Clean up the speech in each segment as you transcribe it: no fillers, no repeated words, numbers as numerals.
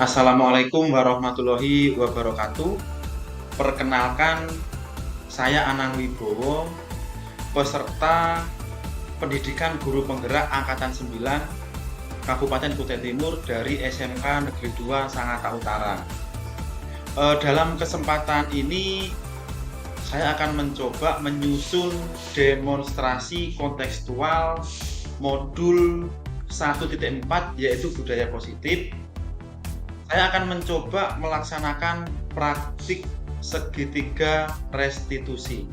Assalamualaikum warahmatullahi wabarakatuh. Perkenalkan, saya Anang Wibowo, peserta pendidikan guru penggerak Angkatan 9 Kabupaten Kutai Timur dari SMK Negeri 2 Sangatta Utara. Dalam kesempatan ini saya akan mencoba menyusun demonstrasi kontekstual modul 1.4 yaitu budaya positif. Saya akan mencoba melaksanakan praktik segitiga restitusi.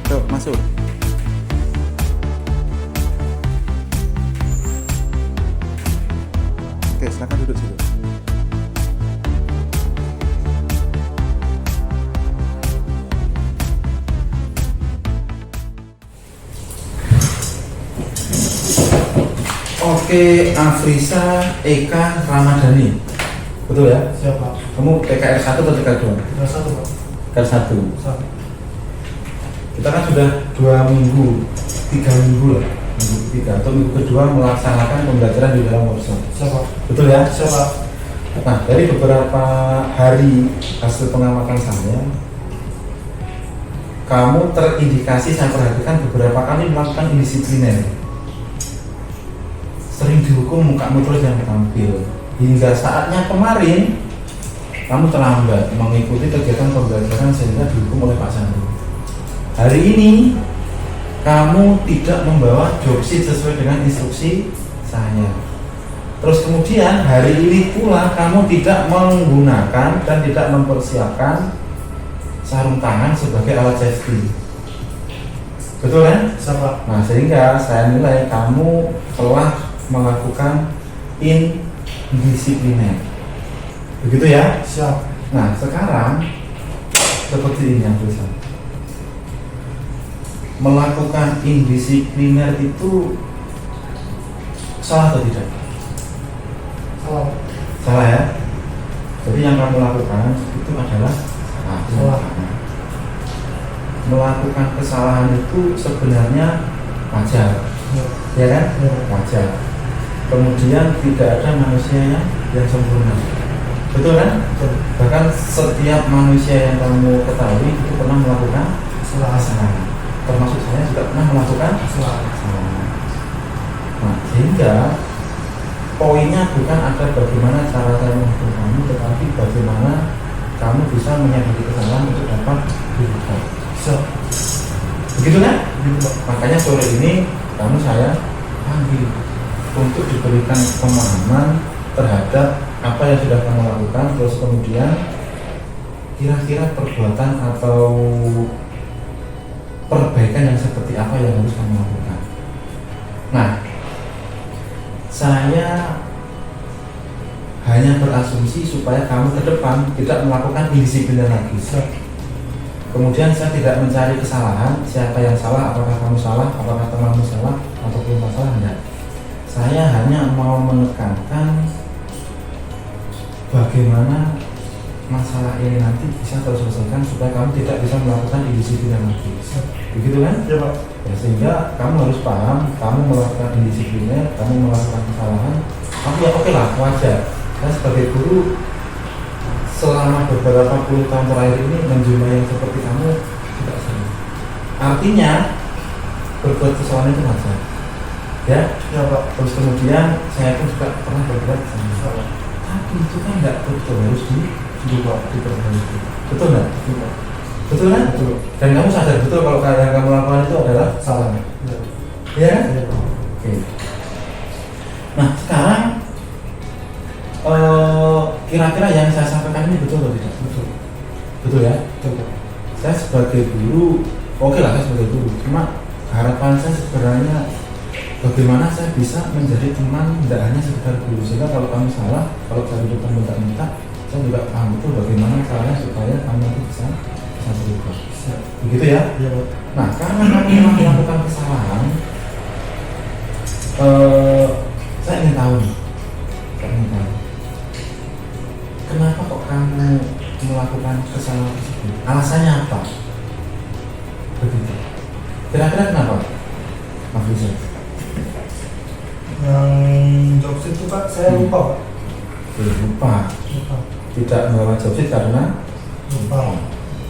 Yuk, masuk. Oke, silakan duduk situ. Oke, Afrisa Eka Ramadhani. Betul ya? Siapa? Kamu TKR 1 atau TKR 2? Kelas satu, Pak. TKR 1. Satu. Kita kan sudah 2 minggu, 3 minggu lah, minggu ketiga atau minggu kedua melaksanakan pembelajaran di dalam workshop. Siapa? Betul ya? Siapa? Nah, dari beberapa hari hasil pengamatan saya, kamu terindikasi, saya perhatikan beberapa kali melakukan indisipliner. Sering dihukum, mukamu terus yang tampil. Hingga saatnya kemarin, kamu terlambat mengikuti kegiatan pembelajaran sehingga dihukum oleh Pak Sandu. Hari ini kamu tidak membawa job sheet sesuai dengan instruksi saya. Terus kemudian hari ini pula kamu tidak menggunakan dan tidak mempersiapkan sarung tangan sebagai alat safety. Betul kan? Siapa? Nah, sehingga saya nilai kamu telah melakukan indisipliner. Begitu ya? Siap. Nah, sekarang seperti ini yang tulisan. melakukan indisipliner itu salah atau tidak? Salah. Salah ya. Jadi yang kamu lakukan itu adalah salah. Melakukan kesalahan itu sebenarnya wajar, ya kan? Wajar. Kemudian tidak ada manusia yang sempurna, betul kan? Bahkan setiap manusia yang kamu ketahui itu pernah melakukan kesalahan. Termasuk saya juga pernah melakukan kesalahan. Nah, sehingga poinnya bukan ada bagaimana cara saya menghukum kamu, tetapi bagaimana kamu bisa menyadari kesalahan untuk dapat dihukum. Begitu kan? Makanya sore ini kamu saya panggil untuk diberikan pemahaman terhadap apa yang sudah kamu lakukan, terus kemudian kira-kira perbuatan atau perbaikan yang seperti apa yang harus kamu lakukan. Nah, saya hanya berasumsi supaya kamu ke depan tidak melakukan indisipliner lagi. Kemudian saya tidak mencari kesalahan, siapa yang salah, apakah kamu salah, apakah temanmu salah, atau belum masalah, enggak. Saya hanya mau menekankan bagaimana masalah ini nanti bisa terselesaikan supaya kamu tidak bisa melakukan indisipliner lagi. Begitu kan? Ya Pak. Ya, sehingga kamu harus paham, kamu melakukan indisipliner, kamu melakukan kesalahan, tapi ya oke lah, wajar. Saya sebagai guru selama beberapa puluh tahun terakhir ini menjumpai yang seperti kamu tidak sering. Artinya berbuat kesalahan itu wajar, ya. Ya Pak. Terus kemudian saya pun juga pernah berbuat kesalahan. Tapi itu kan nggak betul, harus diperbaiki. Betul nggak? Betul kan? Betul. Dan kamu sadar betul kalau yang kamu lakukan itu adalah salah. Ya kan? Oke. Nah sekarang kira-kira yang saya sampaikan ini betul atau tidak? Betul. Betul ya? Betul. Saya sebagai guru, oke lah saya sebagai guru. Cuma harapan saya sebenarnya bagaimana saya bisa menjadi teman, tidak hanya sekedar guru. Sehingga kalau kamu salah, kalau saya depan minta-minta, saya juga paham betul bagaimana caranya supaya kamu nanti bisa berubah. Begitu ya? Ya Pak. Nah, karena kamu memang melakukan kesalahan, saya ingin tahu nih. Kenapa kok kamu melakukan kesalahan tersebut? Alasannya apa? Begitu. Kira-kira kenapa, Mas Rizal? Yang jokes itu Pak, saya lupa Pak. Lupa. Tidak membawa jobsit karena Lupa.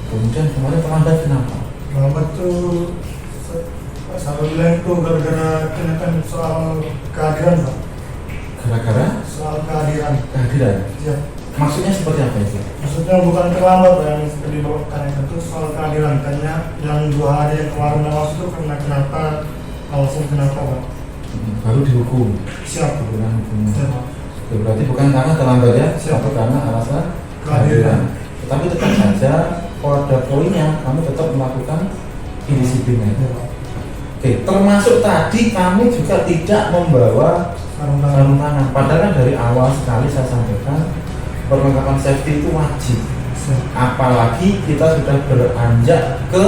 Kemudian kemarin terlambat kenapa? Terlambat tuh saya bilang itu gara-gara kenakan soal kehadiran Pak. Gara-gara Soal kehadiran. kehadiran. Ya. Maksudnya seperti apa itu? Maksudnya bukan terlambat Pak, yang dibawakan itu soal kehadiran. Tanya yang 2 hari yang kemarin awas itu karena kenapa, alasan kenapa Pak. Baru dihukum. Siap. Dengan hukuman. Siap Pak. Ya, berarti bukan karena terlambat ya, Siap. tapi karena alasan Kehadiran. Tetapi tetap saja pada poinnya kamu tetap melakukan indisipliner. Ya Pak. Oke, termasuk tadi kamu juga tidak membawa Sarung tangan. sarung tangan. Padahal kan dari awal sekali saya sampaikan perlengkapan safety itu wajib. Siap. Apalagi kita sudah beranjak ke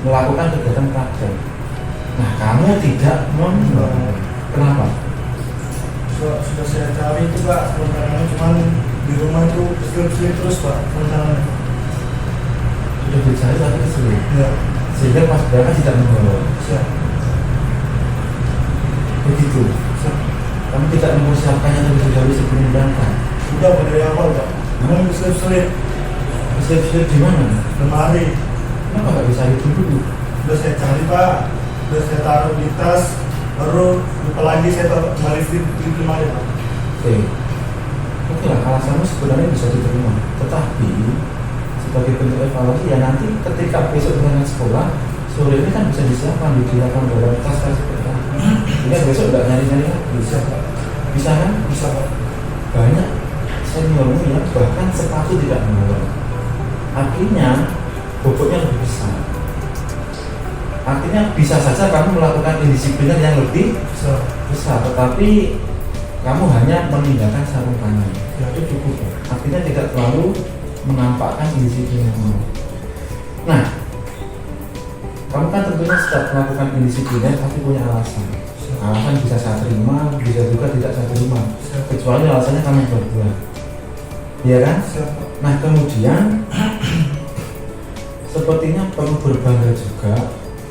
melakukan kegiatan praktek. Nah, kamu tidak membawa. Kenapa? Sudah saya cari itu Pak, sarung tangannya cuman di rumah itu keselip-selip terus Pak, sarung tangannya. Sudah dicari tapi kesulitan. Ya. Sehingga pas berangkat tidak membawa. Siap. Begitu. Siap. Kamu tidak mempersiapkannya terlebih dahulu sebelum berangkat. Sudah dari awal Pak. Cuman keselip-selip. Siap-siap di mana? Lemari. Kenapa nggak bisa itu dulu? Udah saya cari Pak, udah saya taruh di tas, baru lupa lagi saya taruh kembali di lemari Pak. Oke. Oke lah, alasanmu sebenarnya bisa diterima. Tetapi sebagai bentuk evaluasi ya nanti ketika besok berangkat sekolah sore ini kan bisa disiapkan digunakan dalam tas seperti apa. Jadi besok nggak nyari-nyari lagi. Bisa Pak. Bisa kan? Bisa Pak. Banyak seniormu ya bahkan sepatu tidak membawa. Artinya bobotnya lebih besar. Artinya bisa saja kamu melakukan indisipliner yang lebih Bisa. besar, tetapi kamu hanya meninggalkan sarung tangan. Ya, itu cukup. Artinya tidak terlalu menampakkan indisipliner. Nah, kamu kan tentunya setiap melakukan indisipliner pasti punya alasan. Alasan bisa saya terima, bisa juga tidak saya terima. Kecuali alasannya kamu berdua, iya kan? Nah kemudian sepertinya perlu berbangga juga.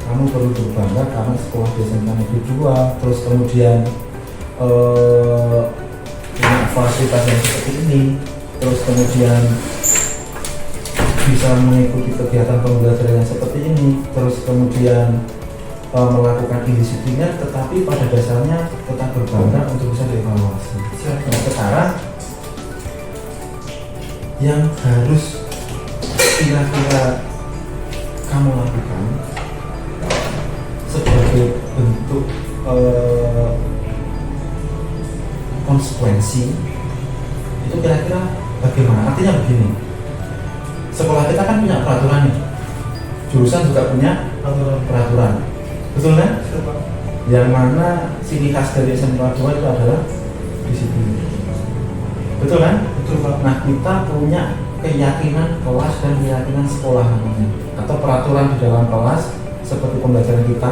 Kamu perlu berbangga karena sekolah di SMK Negeri 2, terus kemudian punya fasilitas yang seperti ini, terus kemudian bisa mengikuti kegiatan pembelajaran yang seperti ini, terus kemudian melakukan indisipliner, tetapi pada dasarnya tetap berbangga untuk bisa dievaluasi. Nah, sekarang yang harus kira-kira kamu lakukan sebagai bentuk konsekuensi itu kira-kira bagaimana? Artinya begini, sekolah kita kan punya peraturan nih, jurusan juga punya peraturan, betul kan? Yang mana ciri khas dari SMK 2 itu adalah disiplin, betul kan? Betul Pak. Nah kita punya keyakinan kelas dan keyakinan sekolah namanya, atau peraturan di dalam kelas seperti pembelajaran kita,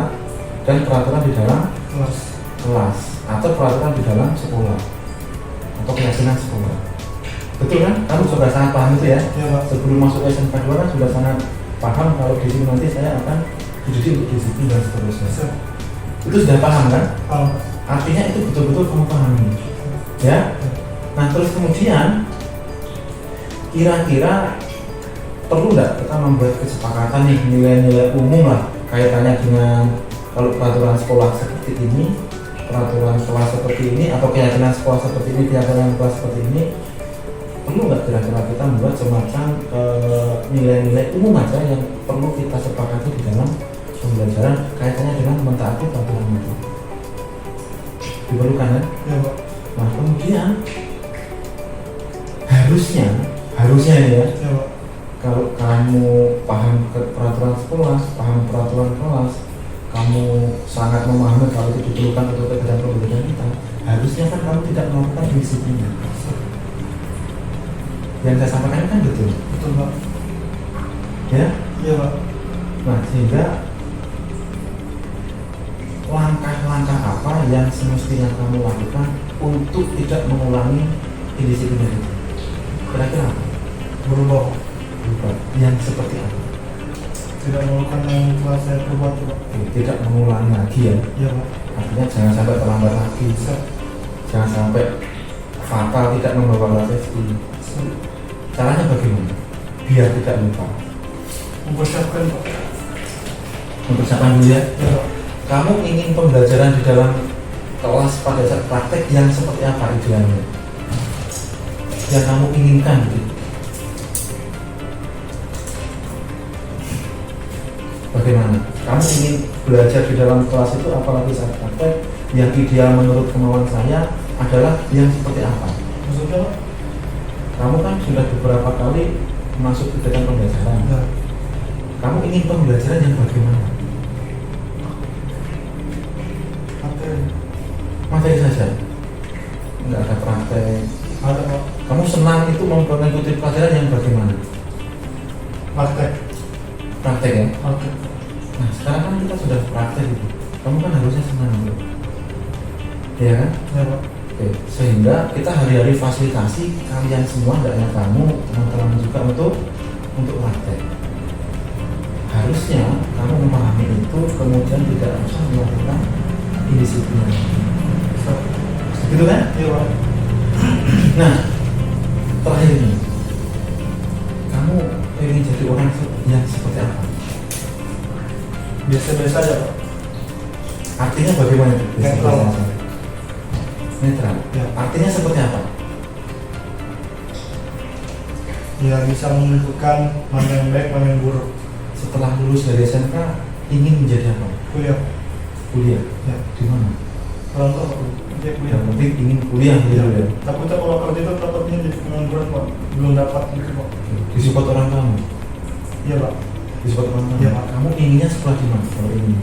dan peraturan di dalam kelas atau peraturan di dalam sekolah atau keyakinan sekolah, betul kan? Kamu sudah sangat paham itu ya? Ya Pak. Sebelum masuk SMK 2 kan sudah sangat paham kalau di sini nanti saya akan dididik untuk disiplin dan seterusnya. Itu sudah paham kan? Paham. Artinya itu betul-betul kamu pahami, ya? Nah terus kemudian kira-kira perlu nggak kita membuat kesepakatan nih nilai-nilai umum lah kaitannya dengan kalau peraturan sekolah seperti ini, peraturan kelas seperti ini, atau keyakinan sekolah seperti ini, keyakinan kelas seperti ini, perlu nggak kira-kira kita membuat semacam nilai-nilai umum aja yang perlu kita sepakati di dalam pembelajaran kaitannya dengan mentaati peraturan itu? Diperlukan kan? Ya Pak. Nah kemudian harusnya ini ya, Ya Pak. kalau kamu paham ke peraturan sekolah, paham peraturan kelas, kamu sangat memahami kalau itu diperlukan untuk kegiatan pembelajaran kita, harusnya kan kamu tidak melakukan disiplin. Yang saya sampaikan kan betul, Betul Pak. ya? Iya Pak. Nah sehingga langkah-langkah apa yang semestinya kamu lakukan untuk tidak mengulangi indisipliner itu? Kira-kira apa? Berubah. Yang seperti apa? Tidak melakukan yang telah saya perbuat Pak. Tidak mengulangi lagi ya. Iya Pak. Artinya jangan sampai terlambat lagi, jangan sampai fatal tidak membawa safety. Caranya bagaimana? Biar tidak lupa. Mempersiapkan Pak. Mempersiapkan dulu ya. Ya Pak. Kamu ingin pembelajaran di dalam kelas pada saat praktek yang seperti apa idealnya? Yang kamu inginkan gitu. Bagaimana? Kamu ingin belajar di dalam kelas itu apalagi saat praktek yang ideal menurut kemauan saya adalah yang seperti apa? Maksudnya Pak? Kamu kan sudah beberapa kali masuk kegiatan pembelajaran. Ya. Kamu ingin pembelajaran yang bagaimana? Materi saja? Enggak ada praktek? Ada Pak. Kamu senang itu mengikuti pelajaran yang bagaimana? Praktek. Praktek ya? Praktek. Nah sekarang kan kita sudah praktek gitu. Kamu kan harusnya senang gitu. Iya kan? Ya Pak. Oke. Sehingga kita hari-hari fasilitasi kalian semua, tidak hanya kamu, teman-teman juga untuk praktek. Harusnya kamu memahami itu, kemudian tidak usah melakukan indisipliner. Gitu kan? Iya Pak. Nah, terakhir nih, kamu ingin jadi orang yang seperti apa? Biasa-biasa aja Pak. Artinya bagaimana? Netral. Netral. Ya. Artinya seperti apa? Ya bisa menentukan mana yang baik, mana yang buruk. Setelah lulus dari SMK, ingin menjadi apa? Kuliah. Kuliah. Ya. Di mana? Orang tua Pak. Dia kuliah. Yang penting ingin kuliah gitu ya. Takutnya kalau kerja itu dapatnya jadi pengangguran Pak. Belum dapat gitu Pak. Disupport orang kamu. Iya Pak. Disupport orang kamu. Iya, Pak. Kamu inginnya sekolah di mana? Kalau ingin.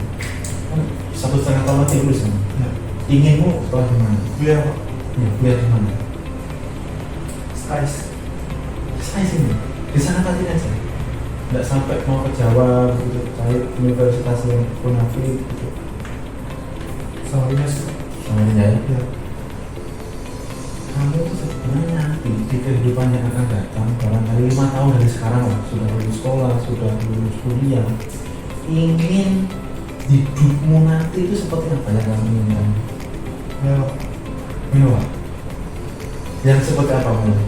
Kan 1,5 tahun lagi lulus kan? Ya. Inginmu sekolah di mana? Kuliah Pak. Ya, kuliah di mana? SKS. Saya sini. Di sana tadi aja. nggak sampai mau ke Jawa gitu, cari universitas yang munafik gitu. Sama ini sih. Sama aja ya. Ya. Kamu tuh sebenarnya nanti di kehidupan yang akan datang, barangkali 5 tahun dari sekarang lah, sudah lulus sekolah, sudah lulus kuliah, ingin hidupmu nanti itu seperti apa yang kamu inginkan? Ya. Mewah. Yang seperti apa mulai?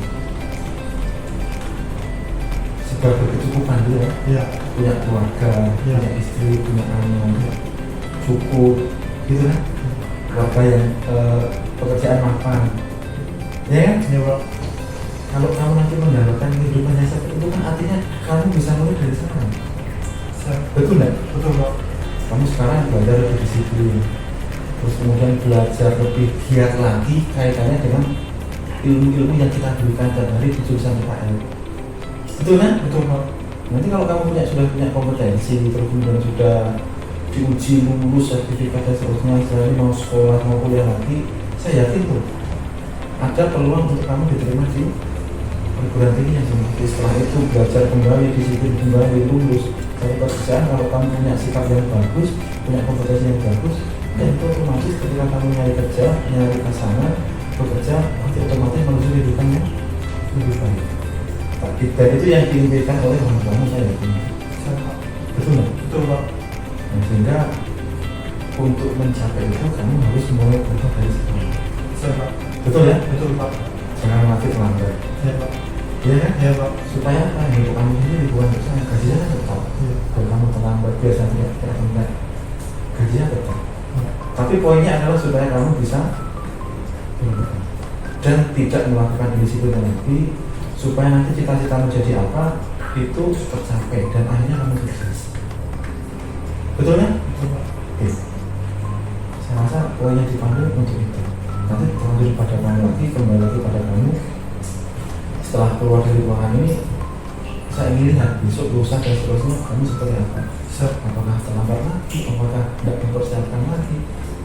Seberapa berkecukupan dulu ya? Ya. Punya keluarga, Ya. punya istri, punya anak, cukup, gitu kan? Keluarga yang pekerjaan mapan, ya kan? Ya Pak. Kalau kamu nanti mendapatkan kehidupan yang seperti itu kan artinya kamu bisa mulai dari sekarang. Siap. Betul nggak? Betul Pak. Kamu sekarang belajar lebih disiplin, terus kemudian belajar lebih giat lagi kaitannya dengan ilmu-ilmu yang kita berikan tiap hari di jurusan PKL. Betul kan? Betul Pak. Nanti kalau kamu sudah punya kompetensi, terus kemudian sudah diuji lulus sertifikat dan seterusnya, misalnya mau sekolah mau kuliah lagi, saya yakin tuh ada peluang untuk kamu diterima di perguruan tinggi yang semestinya. Setelah itu belajar kembali, disiplin kembali, lulus cari pekerjaan. Kalau kamu punya sikap yang bagus, punya kompetensi yang bagus, dan itu otomatis ketika kamu nyari kerja, nyari pasangan, bekerja, nanti otomatis menuju kehidupan yang lebih baik. Dan itu yang diimpikan oleh orang tuamu, saya yakin. Siap Pak. Betul nggak? Betul Pak. Nah, sehingga untuk mencapai itu kamu harus mulai berubah dari sekarang. Siap Pak. Betul ya? Betul Pak. Jangan mati terlambat. Ya Pak. Iya kan? Ya Pak. Supaya apa? Hidup kamu sendiri bukan untuk saya. Gajinya kan tetap. Ya. Kalau kamu terlambat biasanya tidak enggak. Gajinya tetap. Ya. Tapi poinnya adalah supaya kamu bisa berubah dan tidak melakukan disiplin lagi, supaya nanti cita-citamu jadi apa itu tercapai dan akhirnya kamu sukses. Betul ya? Betul Pak. Oke. Saya rasa poin yang dipanggil untuk itu. Nanti terlanjur pada kamu lagi, kembali lagi pada kamu. Setelah keluar dari ruangan ini, saya ingin lihat besok, lusa dan seterusnya kamu seperti apa. Siap. Apakah terlambat lagi, apakah tidak mempersiapkan lagi,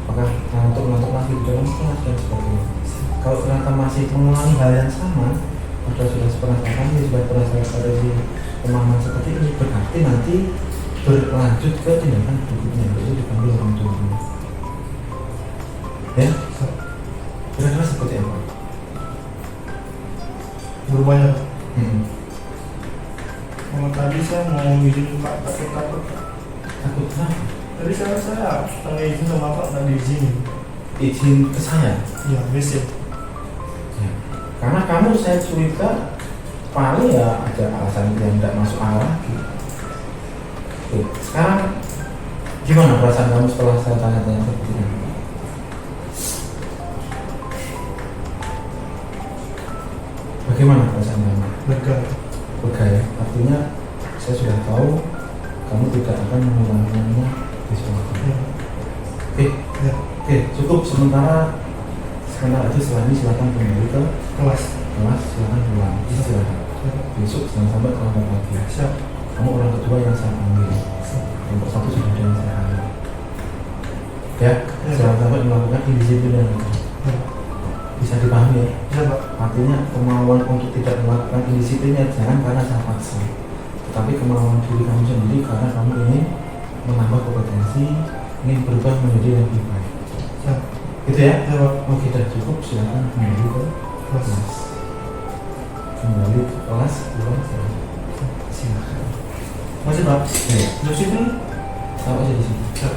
apakah ngantuk lagi di dalam kelas dan sebagainya. Kalau ternyata masih mengulangi hal yang sama, padahal sudah pernah kali, sudah pernah saya di pemahaman seperti ini, berarti nanti berlanjut ke tindakan berikutnya, yaitu dipanggil orang tua. Ya, Siap. kira-kira seperti apa? Berubahnya. Hmm. Tadi saya mau izin Pak, tapi takut. Takut kenapa? Tadi saya tanya izin sama Pak, nggak diizinin. Izin ke saya? Iya, basic. Ya. Karena kamu saya curiga paling ya ada alasan yang tidak masuk akal lagi. Oke, sekarang gimana perasaan kamu setelah saya tanya-tanya seperti ini? Bagaimana perasaan kamu? Lega. Lega ya, artinya saya sudah tahu kamu tidak akan mengulanginya di sekolah. Ya. Oke, Ya. oke, cukup sementara itu. Setelah ini silakan kembali ke Kelas. kelas, silakan pulang istirahat. Ya. Besok jangan sampai terlambat lagi. Siap. Kamu orang kedua yang saya panggil. Siap. Kelompok satu sudah ada yang saya panggil. Ya, Ya. jangan sampai melakukan indisiplin yang Ya. bisa dipahami ya. Ya Pak. Artinya kemauan untuk tidak melakukan indisiplinnya jangan karena saya paksa, tetapi kemauan diri kamu sendiri karena kamu ingin menambah kompetensi, ingin berubah menjadi yang lebih baik. Siap. Gitu ya? Ya Pak. Oke, sudah cukup. Silakan kembali ke Kelas. kelas. Kembali ke kelas, pulang silakan. Masih Pak. Ya, Terus itu. taruh aja di sini. Siap.